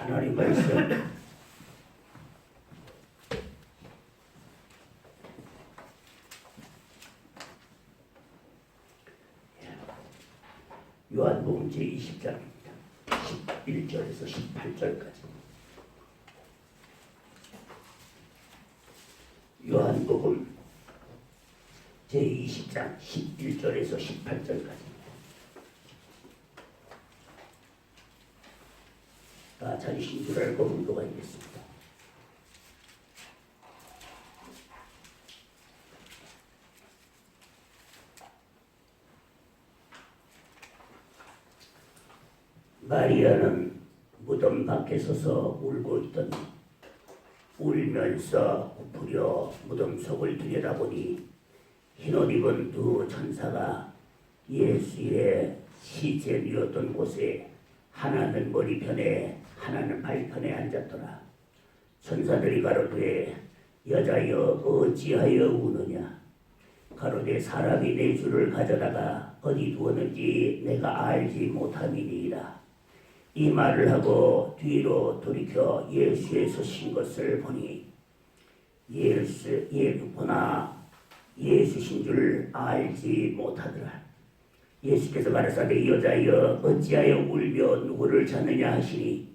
하나님 말씀 요한복음 제20장입니다. 11절에서 18절까지. 요한복음 제20장 11절에서 18절까지. 다 찾으신 줄 알고 공부가 있겠습니다. 마리아는 무덤 밖에 서서 울고 있더니 울면서 부풀려 무덤 속을 들여다보니 흰옷 입은 두 천사가 예수의 시체 누웠던 곳에 하나는 머리편에 하나는 발편에 앉았더라. 천사들이 가로되 여자여 어찌하여 우느냐. 가로되 사람이 내 주를 가져다가 어디 두었는지 내가 알지 못함이니이다. 이 말을 하고 뒤로 돌이켜 예수의 서신 것을 보니 예수신 줄 알지 못하더라. 예수께서 가라사대 여자여 어찌하여 울며 누구를 찾느냐 하시니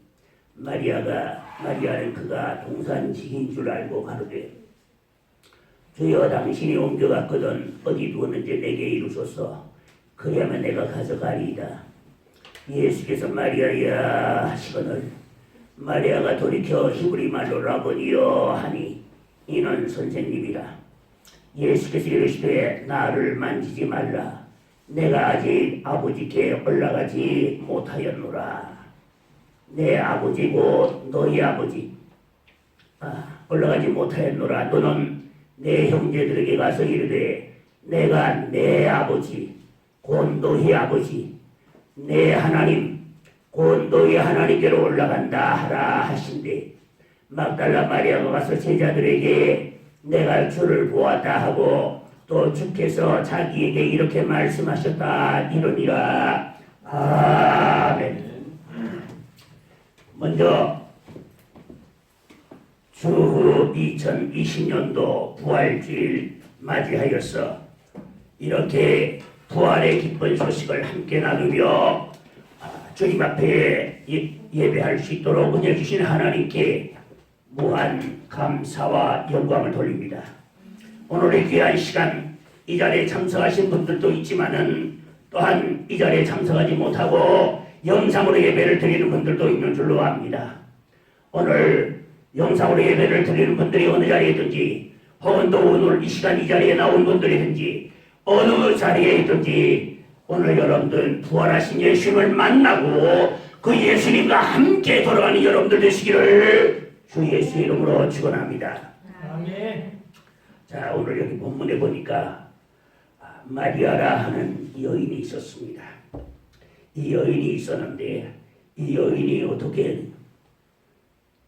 마리아는 그가 동산직인 줄 알고 가로되 주여 당신이 옮겨갔거든 어디 두었는지 내게 이루소서. 그리하면 내가 가져가리이다. 예수께서 마리아야 하시거늘 마리아가 돌이켜 히브리 말로 라보니여 하니 이는 선생님이라. 예수께서 이르시되 나를 만지지 말라. 내가 아직 아버지께 올라가지 못하였노라. 내 아버지고 너희 아버지 올라가지 못하였노라. 너는 내 형제들에게 가서 이르되 내가 내 아버지 곧 너희 아버지 내 하나님 곧 너희 하나님께로 올라간다 하라 하신대. 막달라 마리아가 가서 제자들에게 내가 주를 보았다 하고 또 주께서 자기에게 이렇게 말씀하셨다 이러니라. 아멘. 먼저 주후 2020년도 부활주일 맞이하여서 이렇게 부활의 기쁜 소식을 함께 나누며 주님 앞에 예배할 수 있도록 은혜 주신 하나님께 무한 감사와 영광을 돌립니다. 오늘의 귀한 시간 이 자리에 참석하신 분들도 있지만은 또한 이 자리에 참석하지 못하고 영상으로 예배를 드리는 분들도 있는 줄로 압니다. 오늘 영상으로 예배를 드리는 분들이 어느 자리에 있든지 혹은 또 오늘 이 시간 이 자리에 나온 분들이든지 어느 자리에 있든지 오늘 여러분들 부활하신 예수님을 만나고 그 예수님과 함께 돌아가는 여러분들 되시기를 주 예수 이름으로 축원합니다. 아멘. 자, 오늘 여기 본문에 보니까 마리아라 하는 여인이 있었습니다. 이 여인이 있었는데 이 여인이 어떻게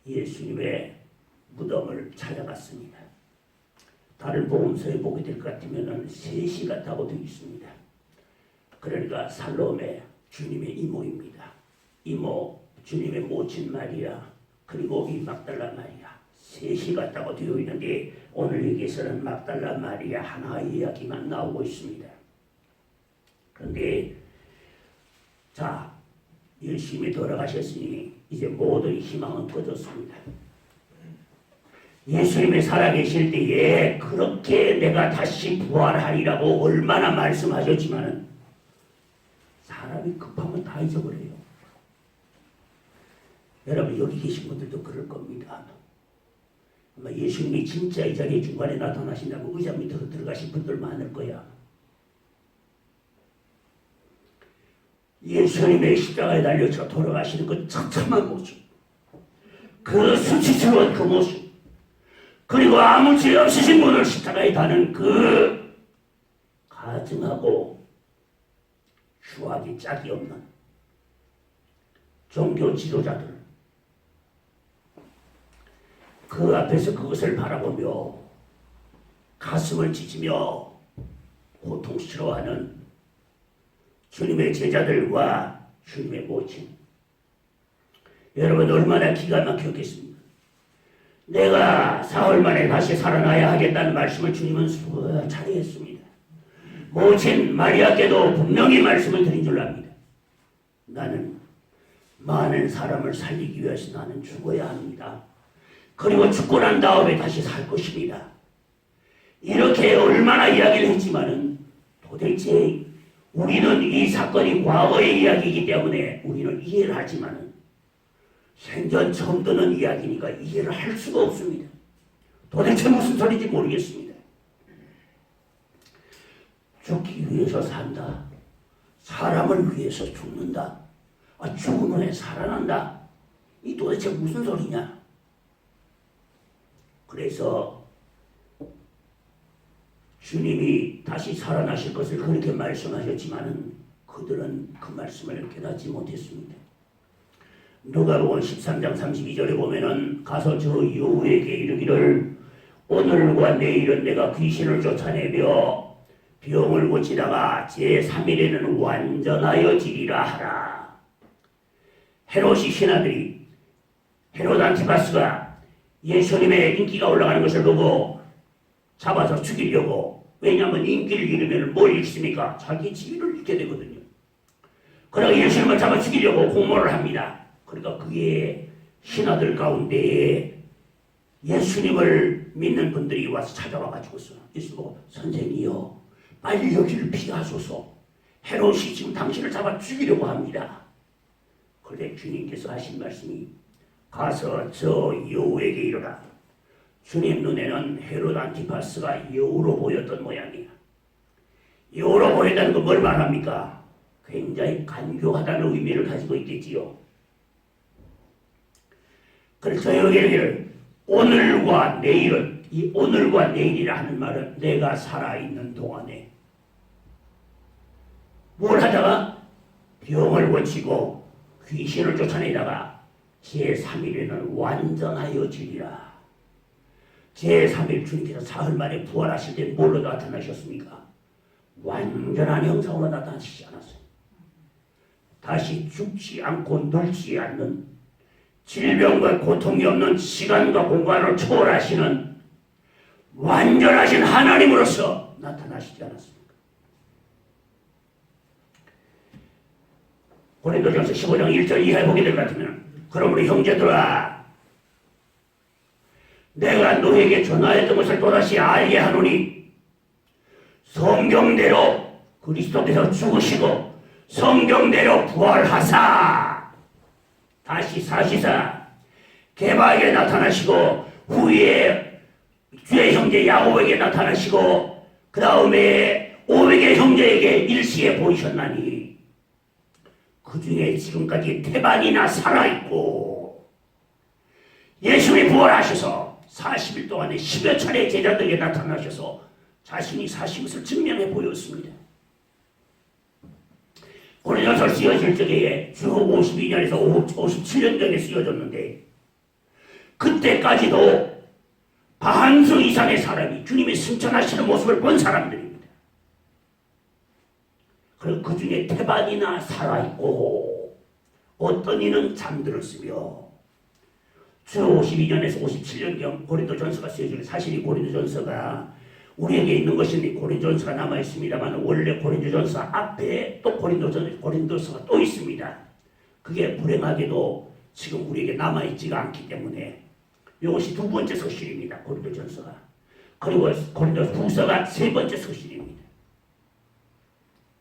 예수님의 무덤을 찾아갔습니다. 다른 복음서에 보게 될 것 같으면 3시 같다고 되어 있습니다. 그러니까 살로메 주님의 이모입니다. 이모 주님의 모친 마리아 그리고 이 막달라 마리아 3시 같다고 되어 있는데 오늘 여기에서는 막달라 마리아 하나의 이야기만 나오고 있습니다. 그런데 자 예수님이 돌아가셨으니 이제 모든 희망은 꺼졌습니다. 예수님이 살아계실 때에 그렇게 내가 다시 부활하리라고 얼마나 말씀하셨지만은 사람이 급하면 다 잊어버려요. 여러분 여기 계신 분들도 그럴 겁니다. 아마 예수님이 진짜 이 자리에 중간에 나타나신다고 의자 밑으로 들어가신 분들 많을 거야. 예수님의 십자가에 달려서 돌아가시는 그 처참한 모습, 그 수치스러운 그 모습, 그리고 아무 죄 없으신 분을 십자가에 다는 그 가증하고 추하기 짝이 없는 종교 지도자들, 그 앞에서 그것을 바라보며 가슴을 찢으며 고통스러워하는 주님의 제자들과 주님의 모친, 여러분 얼마나 기가 막혔겠습니까? 내가 사흘 만에 다시 살아나야 하겠다는 말씀을 주님은 수억 차례 했습니다. 모친 마리아께도 분명히 말씀을 드린 줄 압니다. 나는 많은 사람을 살리기 위해서 나는 죽어야 합니다. 그리고 죽고 난 다음에 다시 살 것입니다. 이렇게 얼마나 이야기를 했지만은 도대체 우리는 이 사건이 과거의 이야기이기 때문에 우리는 이해를 하지만은 생전 처음 듣는 이야기니까 이해를 할 수가 없습니다. 도대체 무슨 소리인지 모르겠습니다. 죽기 위해서 산다. 사람을 위해서 죽는다. 죽은 후에 살아난다. 이 도대체 무슨 소리냐? 그래서 주님이 다시 살아나실 것을 그렇게 말씀하셨지만은 그들은 그 말씀을 깨닫지 못했습니다. 누가복음 13장 32절에 보면은 가서 저 여우에게 이르기를 오늘과 내일은 내가 귀신을 쫓아내며 병을 고치다가 제3일에는 완전하여 지리라 하라. 헤롯이 신하들이 헤롯 안티파스가 예수님의 인기가 올라가는 것을 보고 잡아서 죽이려고, 왜냐하면 인기를 잃으면 뭘 잃습니까? 자기 지위를 잃게 되거든요. 그러나 예수님을 잡아 죽이려고 공모를 합니다. 그러니까 그의 신하들 가운데에 예수님을 믿는 분들이 와서 찾아와가지고서 예수 보고 선생이요 빨리 여기를 피하소서. 헤롯이 지금 당신을 잡아 죽이려고 합니다. 그런데 주님께서 하신 말씀이 가서 저 여우에게 이르라. 주님 눈에는 헤롯 안티파스가 여우로 보였던 모양이야. 여우로 보였다는 건 뭘 말합니까? 굉장히 간교하다는 의미를 가지고 있겠지요. 그래서 여기를 오늘과 내일은, 이 오늘과 내일이라 하는 말은 내가 살아있는 동안에 뭘 하다가 병을 고치고 귀신을 쫓아내다가 제3일에는 완전하여 지리라. 제3일 주님께서 사흘 만에 부활하실 때 뭘로 나타나셨습니까? 완전한 형상으로 나타나시지 않았어요. 다시 죽지 않고 늙지 않는, 질병과 고통이 없는, 시간과 공간을 초월하시는 완전하신 하나님으로서 나타나시지 않았습니까? 고린도전서 15장 1절 이하에 보게 될 것 같으면, 그러므로 형제들아 내가 너에게 전하였던 것을 또다시 알게 하노니 성경대로 그리스도께서 죽으시고 성경대로 부활하사 다시 사시사 게바에게 나타나시고 후에 주의 형제 야곱에게 나타나시고 그 다음에 500의 형제에게 일시에 보이셨나니 그 중에 지금까지 태반이나 살아있고 예수님이 부활하셔서 40일 동안에 10여 차례 제자들에게 나타나셔서 자신이 사신 것을 증명해 보였습니다. 고린도전서 쓰여질 적에 주 52년에서 57년 전에 쓰여졌는데 그때까지도 반수 이상의 사람이 주님이 승천하시는 모습을 본 사람들입니다. 그리고 그 중에 태반이나 살아있고 어떤 이는 잠들었으며 주 52년에서 57년경 고린도전서가 쓰여지는, 사실 이 고린도전서가 우리에게 있는 것은 고린도전서가 남아있습니다만 원래 고린도전서 앞에 또 고린도서가 또 있습니다. 그게 불행하게도 지금 우리에게 남아있지가 않기 때문에 이것이 두 번째 서실입니다. 고린도전서가. 그리고 고린도후서가 세 번째 서실입니다.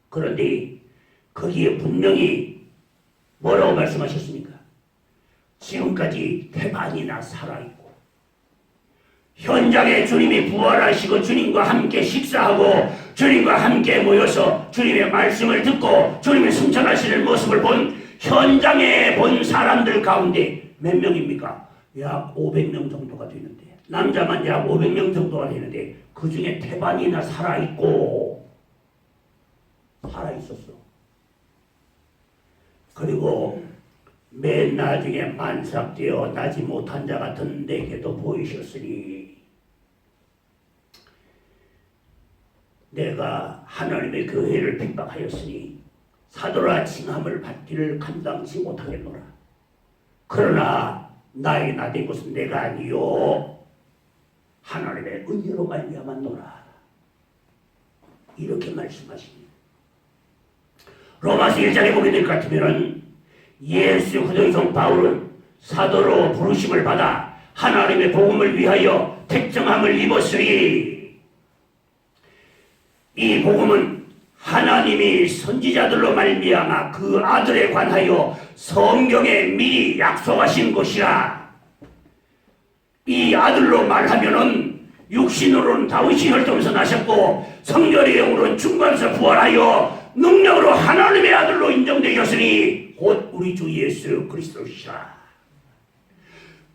그런데 거기에 분명히 뭐라고 말씀하셨습니까? 지금까지 태반이나 살아있고 현장에 주님이 부활하시고 주님과 함께 식사하고 주님과 함께 모여서 주님의 말씀을 듣고 주님의 승천하시는 모습을 본 현장에 본 사람들 가운데 몇 명입니까? 약 500명 정도가 되는데, 남자만 약 500명 정도가 되는데 그 중에 태반이나 살아있고 살아있었어. 그리고 맨 나중에 만삭되어 나지 못한 자 같은 내게도 보이셨으니 내가 하나님의 교회를 핍박하였으니 사도라 칭함을 받기를 감당치 못하겠노라. 그러나 나에게 나된 것은 내가 아니요 하나님의 은혜로 말미암았노라. 이렇게 말씀하십니다. 로마서 1장에 보게 될 것 같으면 예수 그리스도의 종 바울은 사도로 부르심을 받아 하나님의 복음을 위하여 택정함을 입었으니 이 복음은 하나님이 선지자들로 말미암아 그 아들에 관하여 성경에 미리 약속하신 것이라. 이 아들로 말하면은 육신으로는 다윗이 혈통에서 나셨고 성결의 영으로는 중간에서 부활하여 능력으로 하나님의 아들로 인정되셨으니 곧 우리 주 예수 그리스도시라.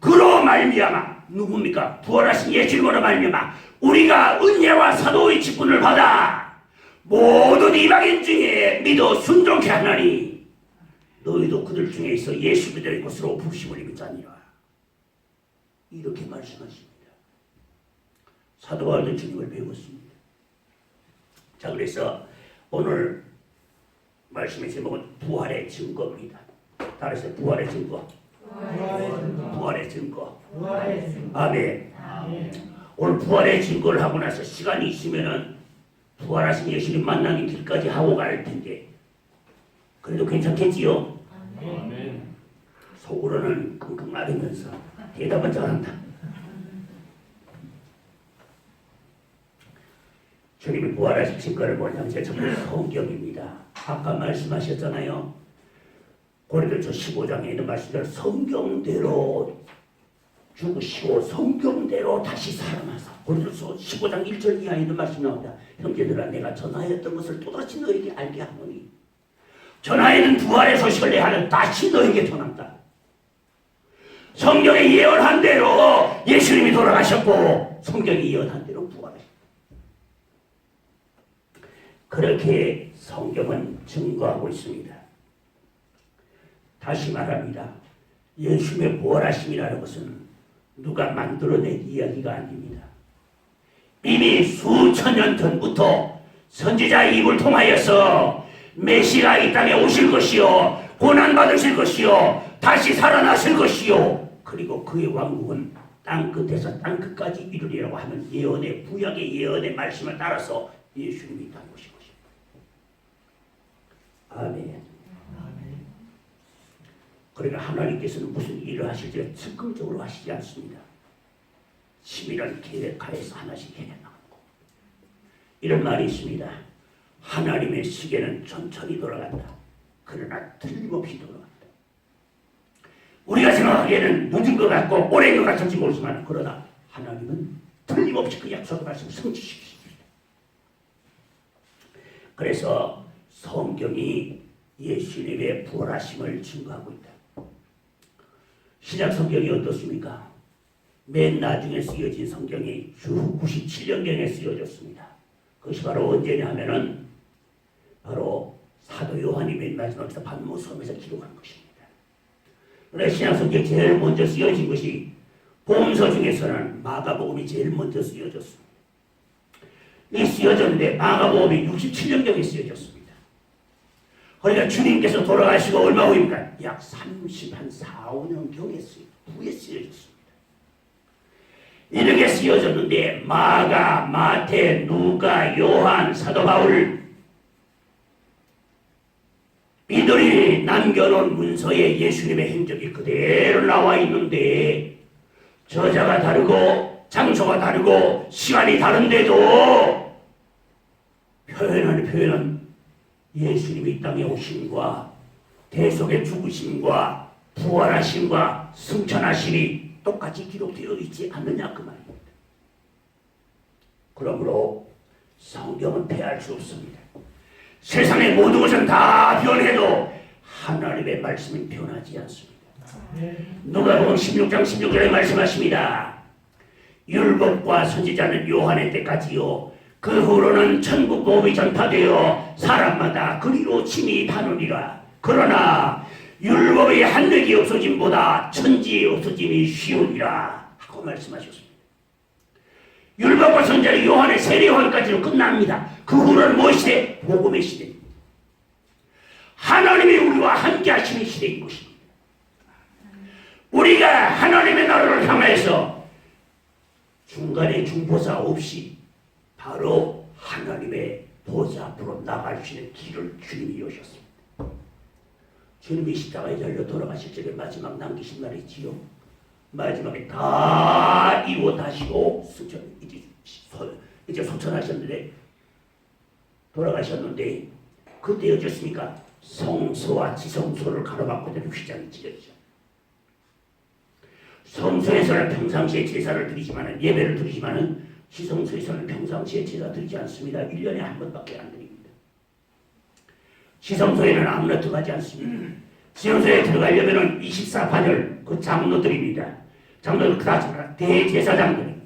그로 말미암아 누굽니까? 부활하신 예수님으로 말미암아 우리가 은혜와 사도의 직분을 받아 모든 이방인 중에 믿어 순종케 하나니 너희도 그들 중에서 예수 그들의 것으로 부르심을 입었다니라. 이렇게 말씀하십니다. 사도 바울은 주님을 배웠습니다. 자, 그래서 오늘 말씀의 제목은 부활의 증거입니다. 따라서 부활의 증거. 부활의 증거. 아멘. 오늘 부활의 증거를 하고 나서 시간이 있으면은 부활하신 예수님 만나는 길까지 하고 갈 텐데 그래도 괜찮겠지요? 아멘. 속으로는 끙끙 앓으면서 대답은 잘한다. 주님이 부활하신 증거를 뭐냐면 전부 성경입니다. 아까 말씀하셨잖아요. 고린도서 15장에 있는 말씀대로 성경대로 죽으시고 성경대로 다시 살아나서 고린도서 15장 1절 이하에 있는 말씀이 나옵니다. 형제들아 내가 전하였던 것을 또다시 너에게 알게 하노니 전하에는 부활의 소식을 내하는 다시 너에게 전한다. 성경에 예언한 대로 예수님이 돌아가셨고 성경이 예언한 대로 부활하셨다. 그렇게 성경은 증거하고 있습니다. 다시 말합니다. 예수님의 부활하심이라는 것은 누가 만들어낸 이야기가 아닙니다. 이미 수천 년 전부터 선지자의 입을 통하여서 메시아가 이 땅에 오실 것이요 고난받으실 것이요 다시 살아나실 것이요 그리고 그의 왕국은 땅끝에서 땅끝까지 이루리라고 하는 예언의 구약의 예언의 말씀을 따라서 예수님이 땅에 오신 것입니다. 아멘. 그러니까 하나님께서는 무슨 일을 하실지 즉흥적으로 하시지 않습니다. 치밀한 계획하에서 하나씩 해나가고 이런 말이 있습니다. 하나님의 시계는 천천히 돌아간다. 그러나 틀림없이 돌아간다. 우리가 생각하기에는 늦은 것 같고 오래인 것 같을지 모르지만 그러나 하나님은 틀림없이 그 약속의 말씀을 성취시키십니다. 그래서 성경이 예수님의 부활하심을 증거하고 있다. 신약 성경이 어떻습니까? 맨 나중에 쓰여진 성경이 주 97년경에 쓰여졌습니다. 그것이 바로 언제냐 하면은 바로 사도 요한이 맨 마지막에서 반모섬에서 기록한 것입니다. 그래서 신약 성경이 제일 먼저 쓰여진 것이 복음서 중에서는 마가복음이 제일 먼저 쓰여졌습니다. 이 쓰여졌는데 마가복음이 67년경에 쓰여졌습니다. 그러니까 주님께서 돌아가시고 얼마 후입니까? 약 4, 5년경에 후에 쓰여졌습니다. 이렇게 쓰여졌는데 마가, 마태, 누가, 요한, 사도 바울 이들이 남겨놓은 문서에 예수님의 행적이 그대로 나와 있는데 저자가 다르고 장소가 다르고 시간이 다른데도 표현은 예수님이 이 땅에 오심과 대속의 죽으심과 부활하심과 승천하심이 똑같이 기록되어 있지 않느냐 그 말입니다. 그러므로 성경은 패할 수 없습니다. 세상의 모든 것은 다 변해도 하나님의 말씀은 변하지 않습니다. 누가복음 16장 16절에 말씀하십니다. 율법과 선지자는 요한의 때까지요 그 후로는 천국 복음이 전파되어 사람마다 그리로 침입하느니라. 그러나 율법의 한력이 없어짐보다 천지의 없어짐이 쉬우니라 하고 말씀하셨습니다. 율법과 선지자 요한의 세례요한까지는 끝납니다. 그 후로는 무엇 시대? 복음의 시대입니다. 하나님이 우리와 함께 하시는 시대인 것입니다. 우리가 하나님의 나라를 향해서 중간에 중보자 없이 바로 하나님의 보좌 앞으로 나갈 수 있는 길을 주님이 여셨습니다. 주님이 십자가에 달려 돌아가실 적에 마지막 남기신 말이 있지요. 마지막에 다 이루어다시고 이제 소천하셨는데 돌아가셨는데 그때 어쩌습니까? 성소와 지성소를 가로막고 되는 휘장이 찢어지죠. 성소에서는 평상시에 제사를 드리지만은 예배를 드리지만은 지성소에서는 평상시에 제사 드리지 않습니다. 1년에 한 번밖에 안 드립니다. 지성소에는 아무나 들어가지 않습니다. 지성소에 들어가려면은 24반열 그 장로들입니다. 장로들 다 대제사장들입니다.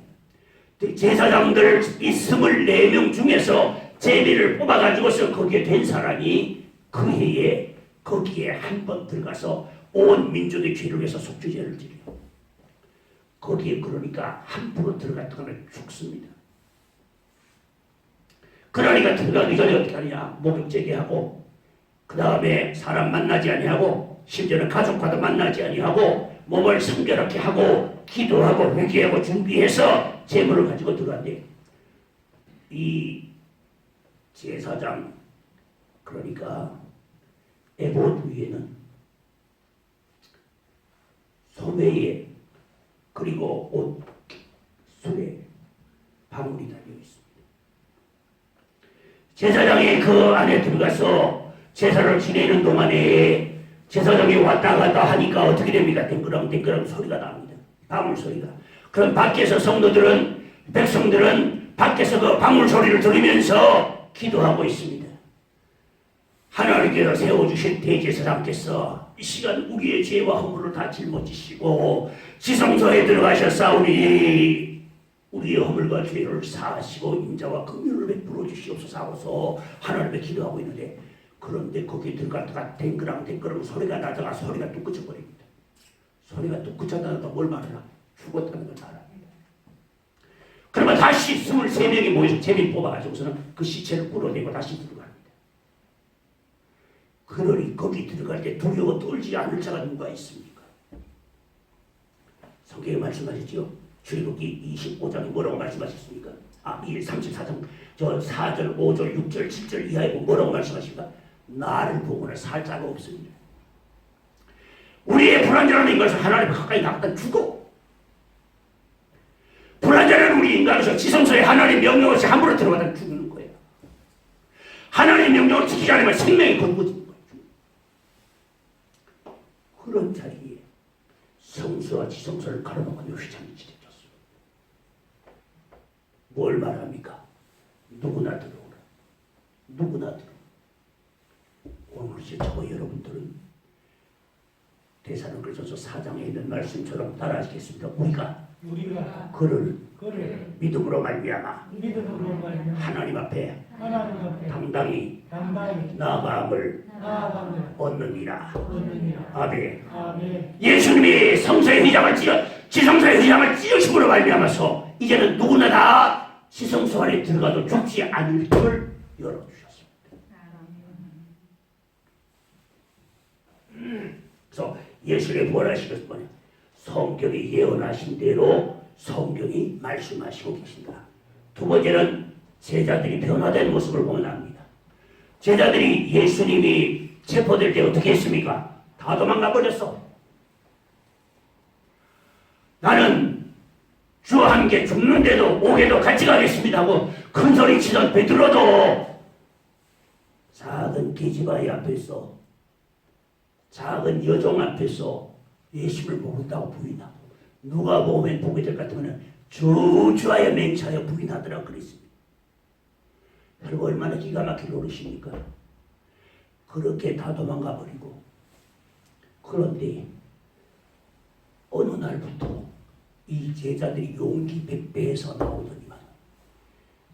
제사장들 이 24명 중에서 제비를 뽑아가지고서 거기에 된 사람이 그 해에 거기에 한 번 들어가서 온 민족의 죄를 위해서 속죄제를 드려요. 거기에 그러니까 함부로 들어갔다가는 죽습니다. 그러니까 들어가기 전에 어떻게 하느냐? 목욕제기하고 그 다음에 사람 만나지 아니하고 심지어는 가족과도 만나지 아니하고 몸을 성결하게 하고 기도하고 회개하고 준비해서 제물을 가지고 들어간대요. 이 제사장 그러니까 에봇 위에는 소매에 그리고 옷 속에 방울이 달려 있습니다. 제사장이 그 안에 들어가서 제사를 지내는 동안에 제사장이 왔다 갔다 하니까 어떻게 됩니까? 댕그랑 소리가 납니다. 방울 소리가. 그럼 밖에서 성도들은 백성들은 밖에서 그 방울 소리를 들으면서 기도하고 있습니다. 하나님께서 세워주신 대제사장께서 이 시간 우리의 죄와 허물을 다 짊어지시고 지성소에 들어가셨사오니 우리의 허물과 죄를 사하시고 인자와 긍휼을 베풀어 주시옵소서 하고서 하나님께 기도하고 있는데 그런데 거기에 들어갔다가 댕그랑 소리가 나다가 소리가 뚝 그쳐버립니다. 소리가 뚝 그쳐나다가 뭘 말하나? 죽었다는 걸 말합니다. 그러면 다시 23명이 모여서 제비 뽑아가지고서는 그 시체를 끌어내고 다시 들어갑니다. 그러니 거기 들어갈 때 두려워 떨지 않을 자가 누가 있습니까? 성경에 말씀하셨죠? 출애굽기 25장에 뭐라고 말씀하셨습니까? 34장 저 4절, 5절, 6절, 7절 이하에 뭐라고 말씀하십니까? 나를 보고는 살 자가 없습니다. 우리의 불완전한 인간에서 하나님 가까이 나갔다 죽어. 불완전한 우리 인간에서 지성소에 하나님 명령 없이 함부로 들어가다 죽는 거예요. 하나님 명령을 지키지 않으면 생명이 건너지는 거예요. 그런 자리에 성소와 지성소를 가로막고 휘장이 찢어졌습니다. 뭘 말합니까? 누구나 들어오라. 누구나 들어오라. 오늘 저와 여러분들은 데살로니가전서 4장에 있는 말씀처럼 따라하시겠습니다. 우리가 그를 믿음으로 말미암아 하나님 앞에 당당히 나아감을 얻느니라. 아멘. 예수님이 성소의 휘장을 지성소의 휘장을 찢으심으로 말미암아서 이제는 누구나 다 지성소 안에 들어가도 죽지 않을 길을 열어주셨습니다. 그래서 예수님의 부활하신 것은 뭐냐? 성경이 예언하신 대로 성경이 말씀하시고 계신다. 두 번째는 제자들이 변화된 모습을 보면 압니다. 제자들이 예수님이 체포될 때 어떻게 했습니까? 다 도망가 버렸어. 나는 주와 함께 죽는데도 오게도 같이 가겠습니다 하고 큰 소리 치던 베드로도 작은 계집아이 앞에서 작은 여종 앞에서 예수를 보겠다고 부인하고 누가 보면 보게 될 것 같으면 주하여 맹차여 부인하더라 그랬습니다. 여러분 얼마나 기가 막힐 노릇입니까? 그렇게 다 도망가 버리고 그런데 어느 날부터 이 제자들이 용기 백배에서 나오더니만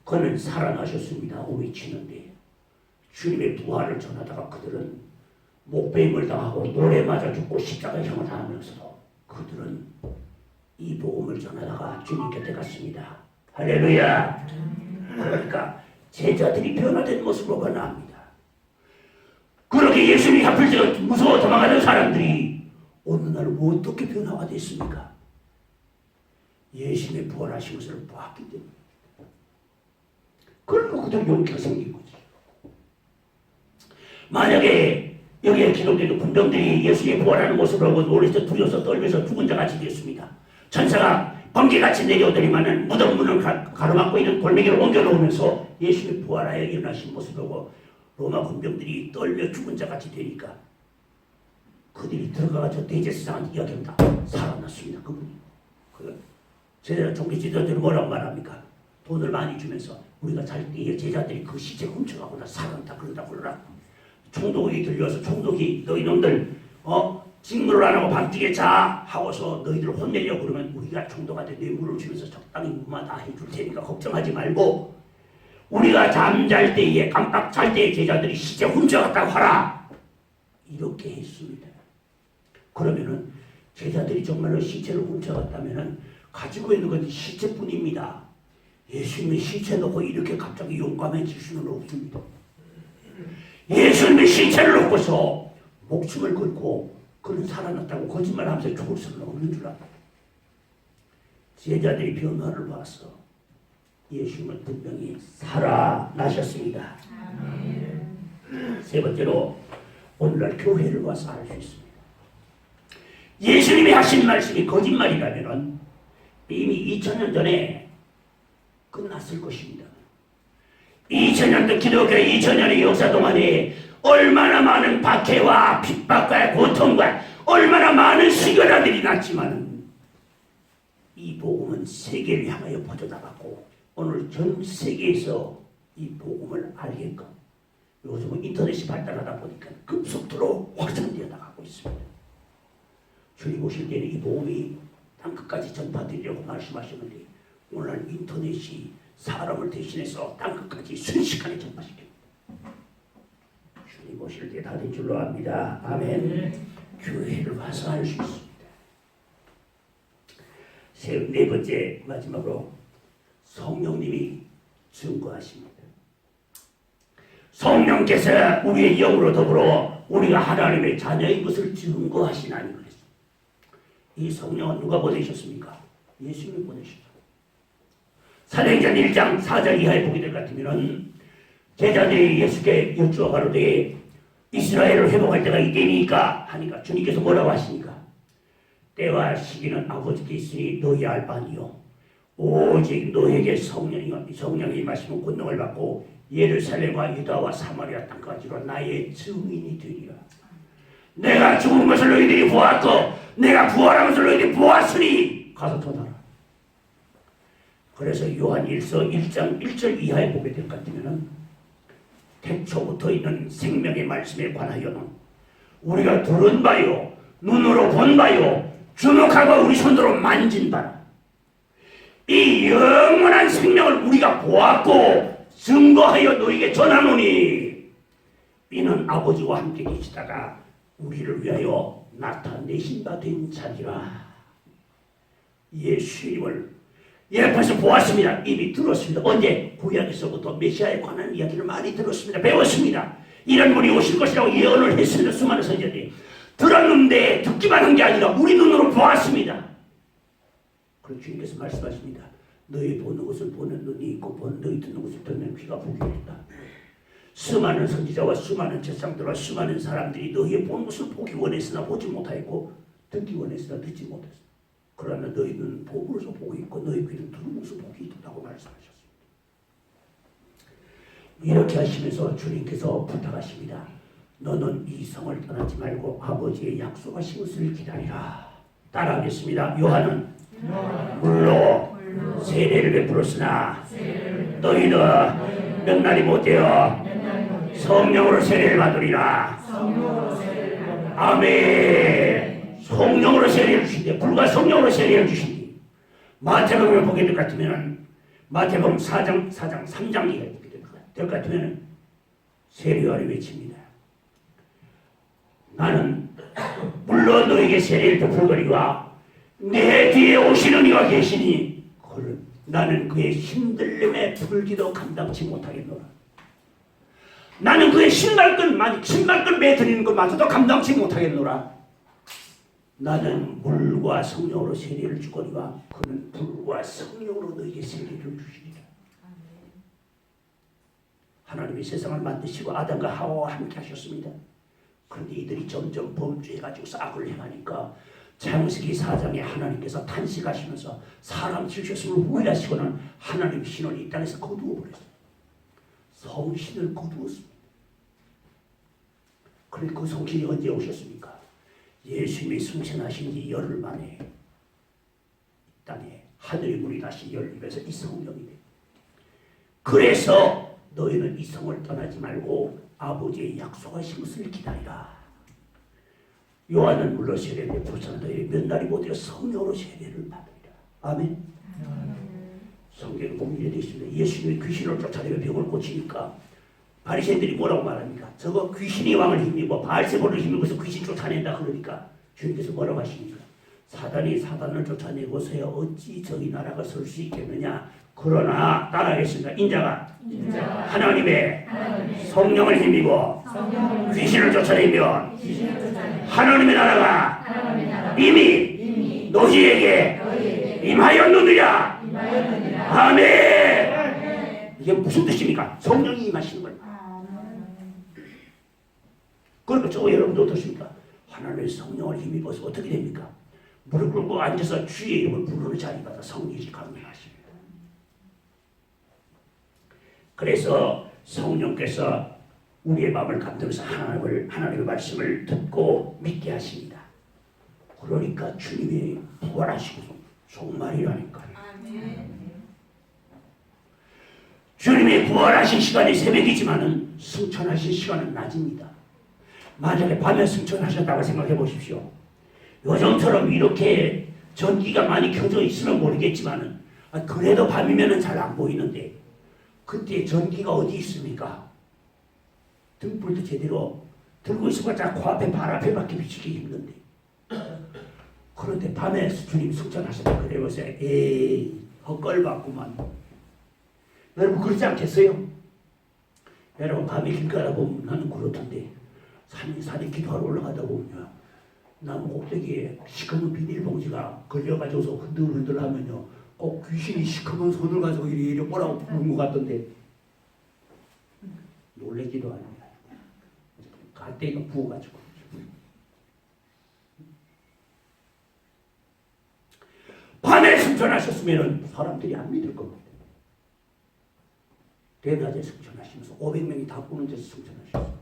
그는 살아나셨습니다 하고 외치는데 주님의 부활을 전하다가 그들은 목배임을 당하고 노래 맞아 죽고 십자가형을 당하면서도 그들은 이 복음을 전하다가 주님 곁에 갔습니다. 할렐루야. 그러니까 제자들이 변화된 모습으로 변화합니다. 그렇게 예수님이 앞을 지어 무서워 도망가는 사람들이 어느 날 어떻게 변화가 됐습니까? 예수님의 부활하신 것을 보았기 때문에. 그러니까 그대로 용기가 생긴 거지. 만약에 여기에 기록된 군병들이 예수님이 부활하는 모습을 보고 놀라서 두려워서 떨면서 죽은 자같이 되었습니다. 천사가 번개같이 내려오더니만은 무덤 문을 가로막고 있는 돌멩이를 옮겨놓으면서 예수님이 부활하여 일어나신 모습을 보고 로마 군병들이 떨며 죽은 자같이 되니까 그들이 들어가서 대제사장한테 이야기합니다. 살아났습니다. 그분이. 제자 종교 지도자들은 뭐라고 말합니까? 돈을 많이 주면서 우리가 잘 때에 제자들이 그 시체 훔쳐가고 나 살아났다 그런다 그러라. 총독이 들려서 총독이 너희 놈들 직무를 안 하고 밤중에 자 하고서 너희들 혼내려고 그러면 우리가 총독한테 뇌물을 주면서 적당히 무마다 해줄 테니까 걱정하지 말고 우리가 잠잘 때에 깜빡 잘 때에 제자들이 시체 훔쳐갔다고 하라. 이렇게 했습니다. 그러면은 제자들이 정말로 시체를 훔쳐갔다면은 가지고 있는 것이 시체뿐입니다. 예수님의 시체 놓고 이렇게 갑자기 용감해질 수는 없습니다. 예수님의 시체를 놓고서 목숨을 걸고 그는 살아났다고 거짓말하면서 죽을 수는 없는 줄 알아요. 제자들이 변화를 봐서 예수님은 분명히 살아나셨습니다. 세 번째로 오늘날 교회를 와서 알 수 있습니다. 예수님이 하신 말씀이 거짓말이라면 이미 2000년 전에 끝났을 것입니다. 2000년도 기독교의 2000년의 역사 동안에 얼마나 많은 박해와 핍박과 고통과 얼마나 많은 시련들이 났지만 이 복음은 세계를 향하여 퍼져나갔고 오늘 전 세계에서 이 복음을 알게끔 요즘은 인터넷이 발달하다 보니까 급속도로 확산되어 나가고 있습니다. 주님 오실 때는 이 복음이 땅끝까지 전파되려고 말씀하셨는데 오늘 인터넷이 사람을 대신해서 땅끝까지 순식간에 전파시킵니다. 주님 오실 때 다 된 줄로 압니다. 아멘. 교회를 와서 알 수 있습니다. 네 번째 마지막으로 성령님이 증거하십니다. 성령께서 우리의 영으로 더불어 우리가 하나님의 자녀인 것을 증거하시나니 그랬습니다. 이 성령은 누가 보내셨습니까? 예수님이 보내셨죠. 사도행전 1장 4절 이하에 보게 될 것 같으면 제자들이 예수께 여쭈어 가로되 이스라엘을 회복할 때가 이때니까 하니까 주님께서 뭐라고 하시니까 때와 시기는 아버지께 있으니 너희 알 바니요 오직 너에게 성령이 마시면 권능을 받고 예루살렘과 유다와 사마리아 땅까지로 나의 증인이 되리라. 내가 죽은 것을 너희들이 보았고 내가 부활한 것을 너희들이 보았으니 가서 전하라. 그래서 요한 1서 1장 1절 이하에 보게 될 것 같으면 태초부터 있는 생명의 말씀에 관하여는 우리가 들은 바요 눈으로 본 바요 주목하고 우리 손으로 만진 바라. 이 영원한 생명을 우리가 보았고 증거하여 너에게 전하노니 이는 아버지와 함께 계시다가 우리를 위하여 나타내신 바 된 자리라. 예수님을 옆에서 보았습니다. 이미 들었습니다. 언제? 구약에서부터 메시아에 관한 이야기를 많이 들었습니다. 배웠습니다. 이런 분이 오실 것이라고 예언을 했습니다. 수많은 선지자들이 들었는데 듣기만 한 게 아니라 우리 눈으로 보았습니다. 그리고 주님께서 말씀하십니다. 너희 보는 것을 보는 눈이 있고 너희 듣는 것을 듣는 귀가 보게 된다. 수많은 선지자와 수많은 제사장들과 수많은 사람들이 너희의 보는 것을 보기 원했으나 보지 못하였고 듣기 원했으나 듣지 못했습니다. 그러나 너희는 보고서 보고 있고 너희 귀는 들으면서 보기 있다고 말씀하셨습니다. 이렇게 하시면서 주님께서 부탁하십니다. 너는 이 성을 떠나지 말고 아버지의 약속하신 것을 기다리라. 따라하겠습니다. 요한은 물로 세례를 베풀었으나 너희는 몇 날이 못되어 성령으로 세례를 받으리라. 아멘. 성령으로 세례를 주신대. 불과 성령으로 세례를 주신대. 마태복음을 보게 될 것 같으면 마태복음 4장 3장 이하에 보게 될 것 같으면 세례요한이 외칩니다. 나는 물론 너에게 세례를 베풀거니와 내 뒤에 오시는 이가 계시니 나는 그의 힘들림에 불기도 감당치 못하겠노라. 나는 그의 신발끈 매드리는 것마저도 감당치 못하겠노라. 나는 물과 성령으로 세례를 주거니와 그는 불과 성령으로 너에게 세례를 주시리라. 하나님이 세상을 만드시고 아담과 하와와 함께 하셨습니다. 그런데 이들이 점점 범죄해가지고 악을 행하니까 창세기 4장에 하나님께서 탄식하시면서 사람 지으셨음을 후회하시고는 하나님의 신을 이 땅에서 거두어버렸어요. 성신을 거두었습니다. 그런데 그 성신이 언제 오셨습니까? 예수님이 승천하신 지 열흘 만에 이 땅에 하늘의 문이 다시 열리면서 이 성령이 돼. 그래서 너희는 이 성을 떠나지 말고 아버지의 약속하신 것을 기다리라. 요한은 물론 세례를 베푸사 너희 몇 날이 못 되어 성령으로 세례를 받으리라. 아멘. 성경에 보면 이렇게 되어 있습니다. 예수님이 귀신을 쫓아내며 병을 고치니까 바리새인들이 뭐라고 말합니까? 저거 귀신이 왕을 힘입어 바알세볼을 힘입어서 귀신 쫓아낸다 그러니까 주님께서 뭐라고 하십니까? 사단이 사단을 쫓아내고서야 어찌 저희 나라가 설 수 있겠느냐. 그러나 따라하겠습니다. 인자가 하나님의 성령을 힘입어 귀신을 쫓아내면 하나님의 나라가 이미 너희에게 임하였느니라. 아멘. 이게 무슨 뜻입니까? 성령이 임하시는 거예요. 그러니까 저 여러분도 어떻습니까? 하나님의 성령을 힘입어서 어떻게 됩니까? 무릎 꿇고 앉아서 주의 이름을 부르는 자리마다 성령이 강림하십니다. 그래서 성령께서 우리의 마음을 감동해서 하나님의 말씀을 듣고 믿게 하십니다. 그러니까 주님이 부활하시고 정말이라니까요. 주님이 부활하신 시간이 새벽이지만은 승천하신 시간은 낮입니다. 만약에 밤에 승천하셨다고 생각해 보십시오. 요즘처럼 이렇게 전기가 많이 켜져 있으면 모르겠지만은 그래도 밤이면은 잘 안 보이는데 그때 전기가 어디 있습니까? 등불도 제대로 들고 있어봤자 코앞에 발 앞에밖에 비추기 힘든데 그런데 밤에 주님 승천하셨다 그래서 에이 헛걸봤구만. 여러분 그렇지 않겠어요? 여러분 밤에 길 가다 보면 나는 그렇던데 산에 기도하러 올라가다 보면요 나무 꼭대기에 시커먼 비닐봉지가 걸려가지고서 흔들흔들 하면요 꼭 귀신이 시커먼 손을 가지고 이리 오라고 부른 것 같던데 놀래기도 합니다. 갈대가 부어가지고 밤에 승천하셨으면 사람들이 안 믿을 겁니다. 대낮에 승천하시면서 500명이 다 보는 데서 승천하셨습니다.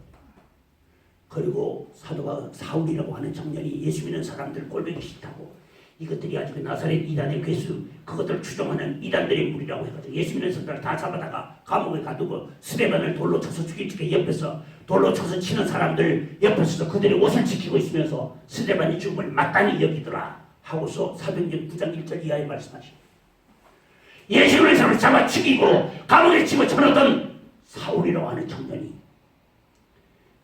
그리고 사도가 사울이라고 하는 청년이 예수 믿는 사람들 꼴보기 싫다고 이것들이 아주 나사렛 이단의 괴수 그것들을 추종하는 이단들의 무리라고 해가지고 예수 믿는 사람들 다 잡아다가 감옥에 가두고 스데반을 돌로 쳐서 죽이기 옆에서 돌로 쳐서 치는 사람들 옆에서 그들의 옷을 지키고 있으면서 스데반이 죽음을 마땅히 여기더라 하고서 사도행전 9장 1절 이하에 말씀하십니다. 예수 믿는 사람을 잡아 죽이고 감옥에 집어쳐넣던 사울이라고 하는 청년이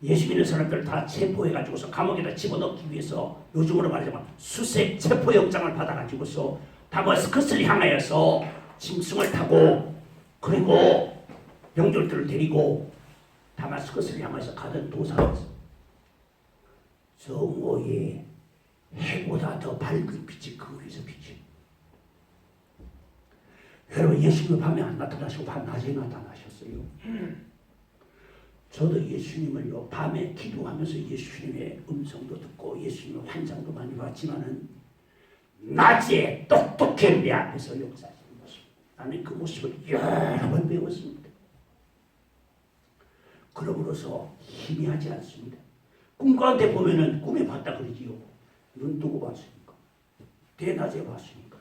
예수 믿는 사람들 다 체포해가지고서 감옥에다 집어넣기 위해서 요즘으로 말하자면 수색 체포영장을 받아가지고서 다마스커스를 향하여서 짐승을 타고 그리고 병졸들을 데리고 다마스커스를 향해서 가던 도상에서 정오에 해보다 더 밝은 빛이 그 위에서 비치. 여러분 예수님은 밤에 안 나타나시고 낮에 나타나셨어요. 저도 예수님을요 밤에 기도하면서 예수님의 음성도 듣고 예수님의 환상도 많이 봤지만은 낮에 똑똑히 내 앞에서 역사하시는 모습 나는 그 모습을 여러 번 배웠습니다. 그러므로서 희미하지 않습니다. 꿈 가운데 보면은 꿈에 봤다 그러지요. 눈 뜨고 봤으니까 대낮에 봤으니까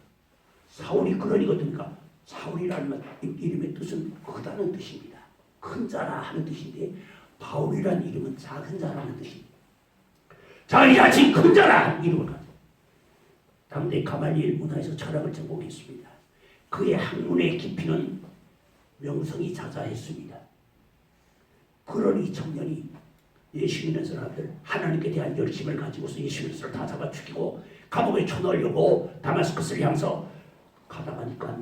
사울이 그러니거든요. 사울이라는 이름의 뜻은 크다는 뜻입니다. 큰 자라 하는 뜻인데 바울이라는 이름은 작은 자라는 뜻입니다. 자기가 지금 큰 자라 하는 이름을 가지고 당대 가말리엘 문화에서 철학을 전공했습니다. 그의 학문의 깊이는 명성이 자자했습니다. 그런 이 청년이 예수 믿는 사람들 하나님께 대한 열심을 가지고서 예수 믿는 사람을 다 잡아 죽이고 감옥에 쳐넣으려고 다마스커스를 향해서 가다 보니까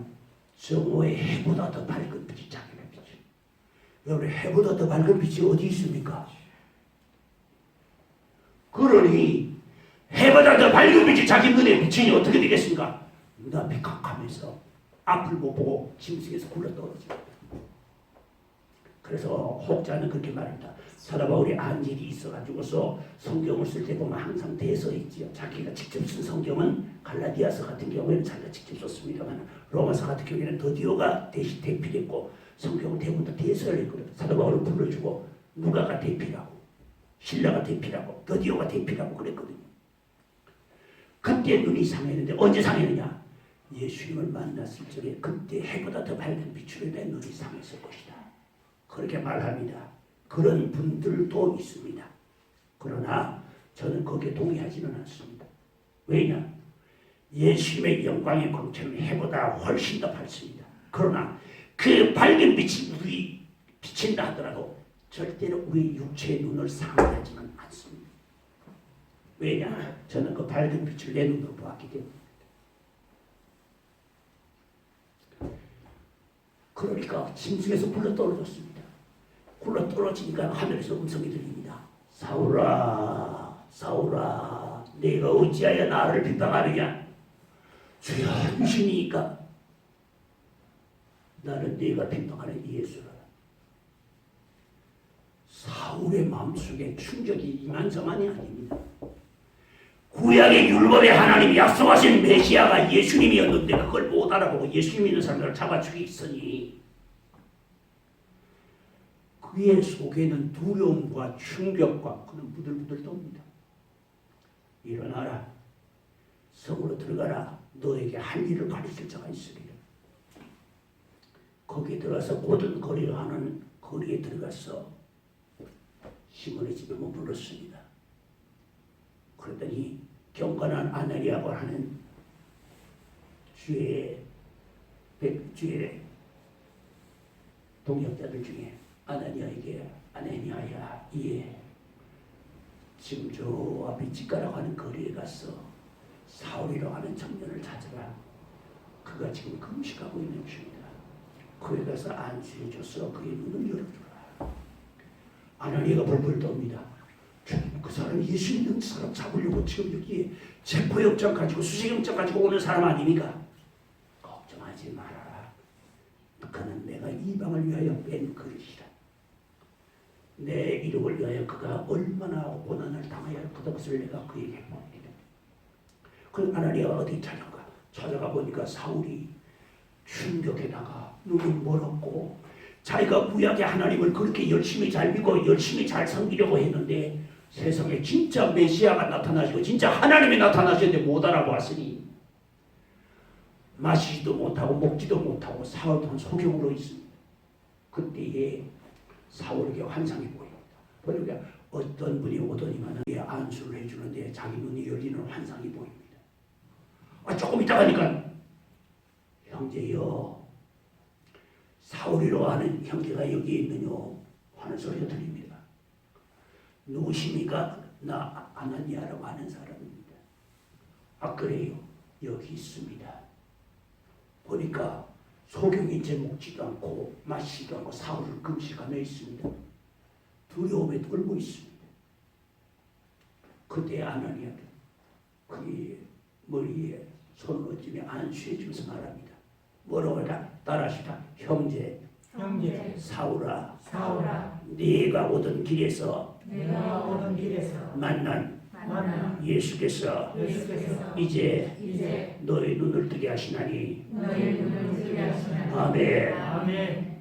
정오의 해보다 더 밝은 빛이 자기를 비치. 여러분 해보다 더 밝은 빛이 어디 있습니까? 그러니 해보다 해보다 더 밝은 빛이 자기 눈에 비치니 어떻게 되겠습니까? 눈앞이 깜깜해서 앞을 못 보고 짐승에서 굴러떨어집니다. 그래서 혹자는 그렇게 말합니다. 사도 바울이 안일이 있어가지고서 성경을 쓸 때 보면 항상 대서 있지요. 자기가 직접 쓴 성경은 갈라디아서 같은 경우에는 자기가 직접 썼습니다만 로마서 같은 경우에는 더디오가 대필했고 성경은 대부분 다 대서를 했거든요. 사도 바울을 불러주고 누가가 대필하고 신라가 대필하고 더디오가 대필하고 그랬거든요. 그때 눈이 상했는데 언제 상했느냐? 예수님을 만났을 적에 그때 해보다 더 밝은 빛으로 내 눈이 상했을 것이다. 그렇게 말합니다. 그런 분들도 있습니다. 그러나 저는 거기에 동의하지는 않습니다. 왜냐? 예수님의 영광의 광채는 해보다 훨씬 더 밝습니다. 그러나 그 밝은 빛이 우리 비친다 하더라도 절대로 우리 육체의 눈을 상하지는 않습니다. 왜냐? 저는 그 밝은 빛을 내 눈으로 보았기 때문에. 그러니까 짐승에서 굴러 떨어졌습니다. 굴러 떨어지니까 하늘에서 음성이 들립니다. 사울아, 사울아, 네가 어찌하여 나를 비방하느냐? 주여, 당신이니까 나는 네가 비방하는 예수라. 사울의 마음속에 충격이 이만저만이 아닙니다. 구약의 율법의 하나님이 약속하신 메시아가 예수님이었는데 그걸 못 알아보고 예수님 믿는 사람들을 잡아 죽이시니 그의 속에는 두려움과 충격과 그는 부들부들 떱니다. 일어나라, 성으로 들어가라, 너에게 할 일을 가르칠 자가 있으리라. 거기에 들어가서 고든 거리를 하는 거리에 들어가서 시몬의 집에 머물렀습니다. 그러더니 경건한 아나니아고 하는 주의 동역자들 중에 아나니아에게 아나니아야, 예, 지금 저 앞에 집가라고 하는 거리에 가서 사울이라고 하는 청년을 찾아라. 그가 지금 금식하고 있는 중이다. 그에 가서 안수해줘서 그의 눈을 열어주라. 아나니아가 벌벌 떱니다. 그 사람이 예수 믿는 사람 잡으려고 지금 여기에 체포영장 가지고 수색영장 가지고 오는 사람 아닙니까? 걱정하지 말아라. 그는 내가 이방을 위하여 뺀 그릇이라. 내 이름을 위하여 그가 얼마나 고난을 당해야 할 그것을 내가 그에게 보이리라. 그 아나니아가 어디 찾아가? 찾아가 보니까 사울이 충격에다가 눈이 멀었고 자기가 구약의 하나님을 그렇게 열심히 잘 믿고 열심히 잘 섬기려고 했는데 세상에 진짜 메시아가 나타나시고 진짜 하나님이 나타나셨는데 못 알아보았으니 마시지도 못하고 먹지도 못하고 사흘 동안 소경으로 있습니다. 그때에 사울에게 환상이 보입니다. 그러니까 어떤 분이 오더니만 안수를 해주는데 자기 눈이 열리는 환상이 보입니다. 조금 있다 가니까 형제여, 사울이라고 하는 형제가 여기 있느뇨 하는 소리가 들립니다. 누구십니까? 나 아나니아라고 하는 사람입니다. 아, 그래요? 여기 있습니다. 보니까 소경인체 먹지도 않고 마시지도 않고 사흘을 금식하며 있습니다. 두려움에 떨고 있습니다. 그때 아나니아가 그의 머리에 손을 얹으며 안수해 주면서 말합니다. 뭐라고 하냐? 따라하시다. 형제 사울아, 네가 오던 길에서 만난 예수께서 이제 너의 눈을 뜨게 하시나니 아멘.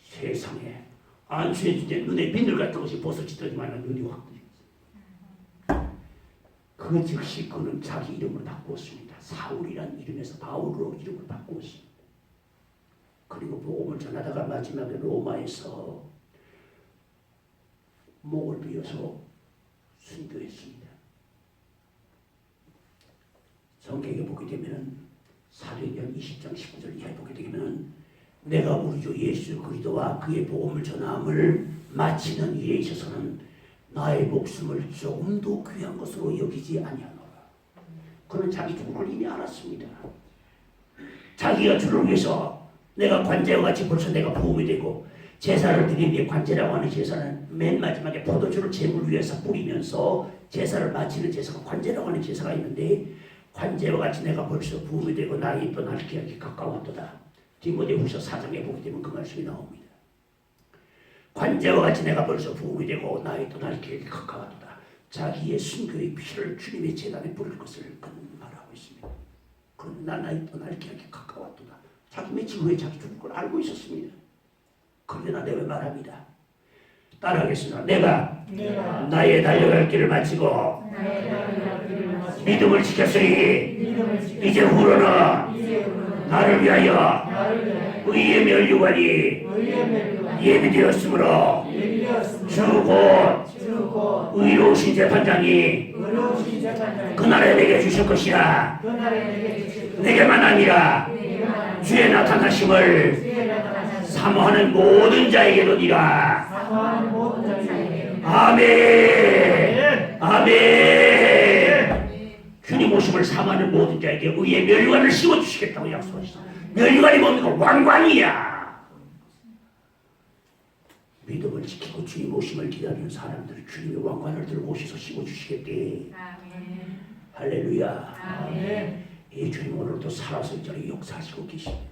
세상에 안수해 주때 눈에 비늘 같은 것이 벗어지더니만 눈이 확 뜨였어요. 그 즉시 그는 자기 이름을 바꾸었습니다. 사울이란 이름에서 바울로 이름을 바꾸었습니다. 그리고 복음을 전하다가 마지막에 로마에서 목을 비어서 순교했습니다. 성경에 보게 되면 사도행전 20장 19절 이하에 보게 되면 내가 우리 주 예수 그리스도와 그의 복음을 전함을 마치는 일에 있어서는 나의 목숨을 조금도 귀한 것으로 여기지 아니하노라. 그는 자기 죽음을 이미 알았습니다. 자기가 주를 위해서 내가 관제와 같이 벌써 내가 보험이 되고 제사를 드리는 관제라고 하는 제사는 맨 마지막에 포도주를 제물 위에서 뿌리면서 제사를 마치는 제사가 관제라고 하는 제사가 있는데 관제와 같이 내가 벌써 부흥이 되고 나의 또 날 기하기 가까웠도다. 디모데후서 4장에 보게 되면 그 말씀이 나옵니다. 관제와 같이 내가 벌써 부흥이 되고 나의 또 날 기하기 가까웠도다. 자기의 순교의 피를 주님의 제단에 뿌릴 것을 그는 말하고 있습니다. 그러나 나의 또 날 기하기 가까웠도다. 자기 며칠 후에 자기 죽을 걸 알고 있었습니다. 그러나 내가 말합니다. 따라하겠습니다. 내가 나의 달려갈 길을 마치고 믿음을 지켰으니 이제 후로는 나를 위하여 의의 면류관이 예비되었으므로 주 곧 의로우신 재판장이 그날에 내게 주실 것이라. 내게만 아니라 주의 나타나심을 사모하는 모든 자에게로니라. 아멘. 아멘. 주님 오심을 사모하는 모든 자에게 의의 면류관을 씌워주시겠다고 약속하셨어. 면류관이 뭡니까? 왕관이야. 믿음을 지키고 주님 오심을 기다리는 사람들 주님의 왕관을 들고 오셔서 씌워주시겠대. 할렐루야. 이 주님 오늘도 살아서 이 자리에 역사하시고 계십니다.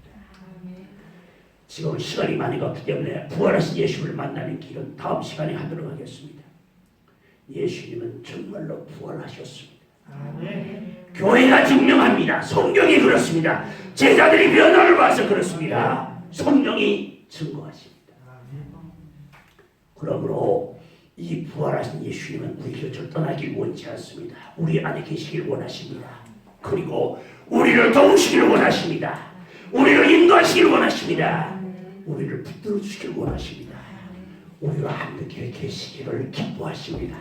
지금 시간이 많이 갔기 때문에 부활하신 예수를 만나는 길은 다음 시간에 하도록 하겠습니다. 예수님은 정말로 부활하셨습니다. 교회가 증명합니다. 성경이 그렇습니다. 제자들이 변화를 봐서 그렇습니다. 성령이 증거하십니다. 그러므로 이 부활하신 예수님은 우리 곁을 떠나길 원치 않습니다. 우리 안에 계시길 원하십니다. 그리고 우리를 도우시길 원하십니다. 우리를 인도하시길 원하십니다. 우리를 붙들어 주시길 원하십니다. 우리와 함께 계시기를 기뻐하십니다.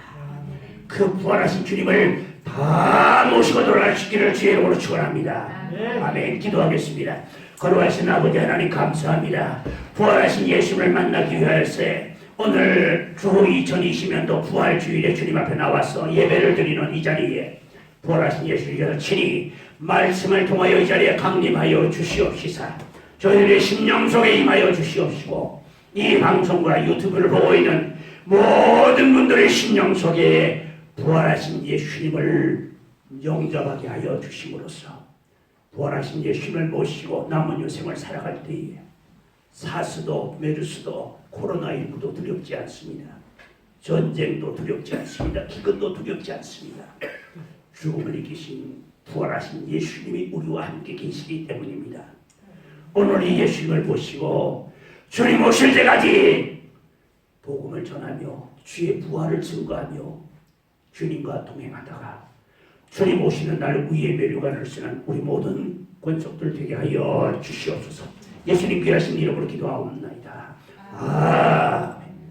그 부활하신 주님을 다 모시고 돌아가시기를 주의 이름으로 축원합니다. 아멘. 기도하겠습니다. 거룩하신 아버지 하나님 감사합니다. 부활하신 예수를 만나기 위해서 오늘 주 2020년도 부활주일에 주님 앞에 나와서 예배를 드리는 이 자리에 부활하신 예수님께서 친히 말씀을 통하여 이 자리에 강림하여 주시옵시사. 저희들의 심령 속에 임하여 주시옵시고 이 방송과 유튜브를 보고 있는 모든 분들의 심령 속에 부활하신 예수님을 영접하게 하여 주심으로써 부활하신 예수님을 모시고 남은 인생을 살아갈 때에 사스도 메르스도 코로나19도 두렵지 않습니다. 전쟁도 두렵지 않습니다. 기근도 두렵지 않습니다. 죽음을 이기신 부활하신 예수님이 우리와 함께 계시기 때문입니다. 오늘 이 예수님을 보시고 주님 오실 때까지 복음을 전하며 주의 부활을 증거하며 주님과 동행하다가 주님 오시는 날 위의 면류관을 쓰는 우리 모든 권속들 되게 하여 주시옵소서. 예수님 귀하신 이름으로 기도하옵나이다.